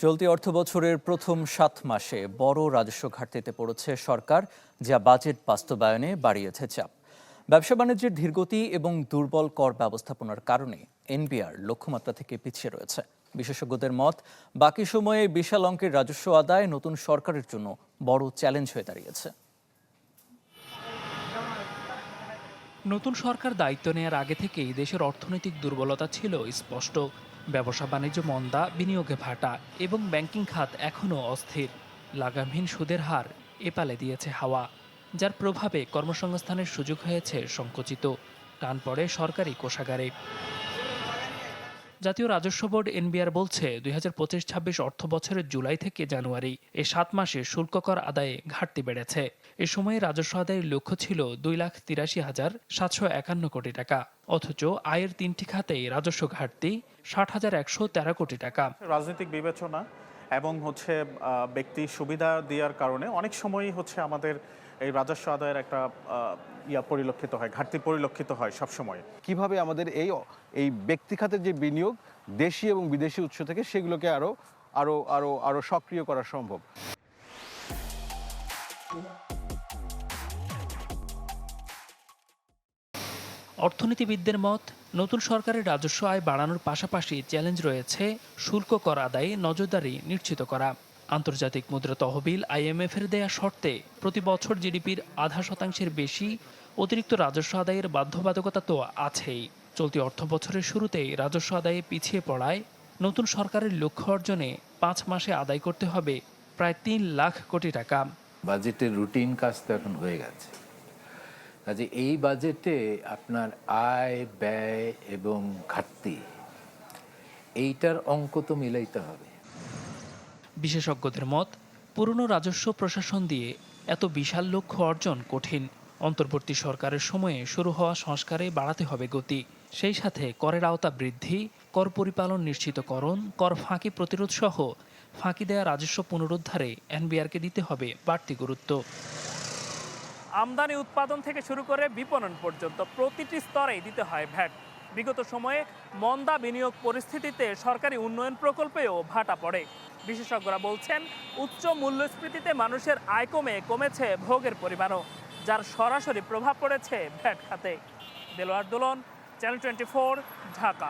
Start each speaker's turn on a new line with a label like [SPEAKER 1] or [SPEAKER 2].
[SPEAKER 1] চলতি অর্থবছরের প্রথম ৭ মাসে বড় রাজস্ব ঘাটতিতে পড়েছে সরকার, যা বাজেট বাস্তবায়নে বাড়িয়েছে চাপ। ব্যবসা বাণিজ্যের ধীরগতি এবং দুর্বল কর ব্যবস্থাপনার কারণে এনবিআর লক্ষ্যমাত্রা থেকে পিছিয়ে রয়েছে। বিশেষজ্ঞদের মত, বাকি সময়ে বিশাল অঙ্কের রাজস্ব আদায় নতুন সরকারের জন্য বড় চ্যালেঞ্জ হয়ে দাঁড়িয়েছে।
[SPEAKER 2] নতুন সরকার দায়িত্ব নেয়ার আগে থেকেই দেশের অর্থনৈতিক দুর্বলতা ছিল স্পষ্ট। ব্যবসা বাণিজ্য মন্দা, বিনিয়োগে ভাটা এবং ব্যাংকিং খাত এখনও অস্থির। লাগামহীন সুদের হার এপালে দিয়েছে হাওয়া, যার প্রভাবে কর্মসংস্থানের সুযোগ হয়েছে সংকুচিত। টান পড়ে সরকারি কোষাগারে। জাতীয় রাজস্ব বোর্ড এনবিআর বলছে ২০২৫-২৬ অর্থ বছরের জুলাই থেকে জানুয়ারি এই ৭ মাসে শুল্ক কর আদায়ে ঘাটতি বেড়েছে। এ সময়ে রাজস্ব আদায়ের লক্ষ্য ছিল ২,৮৩,৭৫১ কোটি টাকা, অথচ আয়ের ৩টি খাতেই রাজস্ব ঘাটতি ৬০,১১৩ কোটি টাকা।
[SPEAKER 3] রাজনৈতিক বিবেচনা এবং ব্যক্তি সুবিধা দেওয়ার কারণে অনেক সময়ই আমাদের এই রাজস্ব আদায়ের একটা পরিলক্ষিত হয়, ঘাটতি পরিলক্ষিত হয় সবসময়।
[SPEAKER 4] কিভাবে আমাদের এই ব্যক্তি খাতের যে বিনিয়োগ দেশি এবং বিদেশি উৎস থেকে সেগুলোকে আরো আরো আরো আরো সক্রিয় করা সম্ভব।
[SPEAKER 2] অর্থনীতিবিদদের মত, নতুন সরকারের রাজস্ব আয় বাড়ানোর পাশাপাশি চ্যালেঞ্জ রয়েছে শুল্ক কর আদায়ে নজরদারি নিশ্চিত করা। আন্তর্জাতিক মুদ্রা তহবিল IMF-এর দেয়া শর্তে প্রতি বছর জিডিপির 0.5%-এর বেশি অতিরিক্ত রাজস্ব আদায়ের বাধ্যবাধকতা তো আছেই। চলতি অর্থ বছরের শুরুতেই রাজস্ব আদায়ে পিছিয়ে পড়ায় নতুন সরকারের লক্ষ্য অর্জনে 5 মাসে আদায় করতে হবে প্রায় 3 লাখ কোটি টাকা।
[SPEAKER 5] বাজেটের রুটিন কাজ তো এখন হয়ে গেছে। কাজে এই বাজেটে আপনার আয়, ব্যয় এবং ঘাটতি এইটার অঙ্ক তো মিলাইতে হবে।
[SPEAKER 2] বিশেষজ্ঞদের মত, পুরনো রাজস্ব প্রশাসন দিয়ে এত বিশাল লক্ষ্য অর্জন কঠিন। অন্তর্বর্তী সরকারের সময়ে শুরু হওয়া সংস্কারে বাড়াতে হবে গতি। সেই সাথে করের আওতা বৃদ্ধি, কর পরিপালন নিশ্চিতকরণ, কর ফাঁকি প্রতিরোধ সহ ফাঁকি দেয়া রাজস্ব পুনরুদ্ধারে এনবিআরকে দিতে হবে বাড়তি গুরুত্ব।
[SPEAKER 6] আমদানি উৎপাদন থেকে শুরু করে বিপণন পর্যন্ত প্রতিটি স্তরেই দিতে হয় ভ্যাট। বিগত সময়ে মন্দা বিনিয়োগ পরিস্থিতিতে সরকারি উন্নয়ন প্রকল্পেও ভাটা পড়ে। বিশেষজ্ঞরা বলছেন, উচ্চ মূল্যস্ফীতিতে মানুষের আয় কমেছে ভোগের পরিমাণও, যার সরাসরি প্রভাব পড়েছে ভ্যাট খাতে। দেলোয়ার দোলন, চ্যানেল 24, ঢাকা।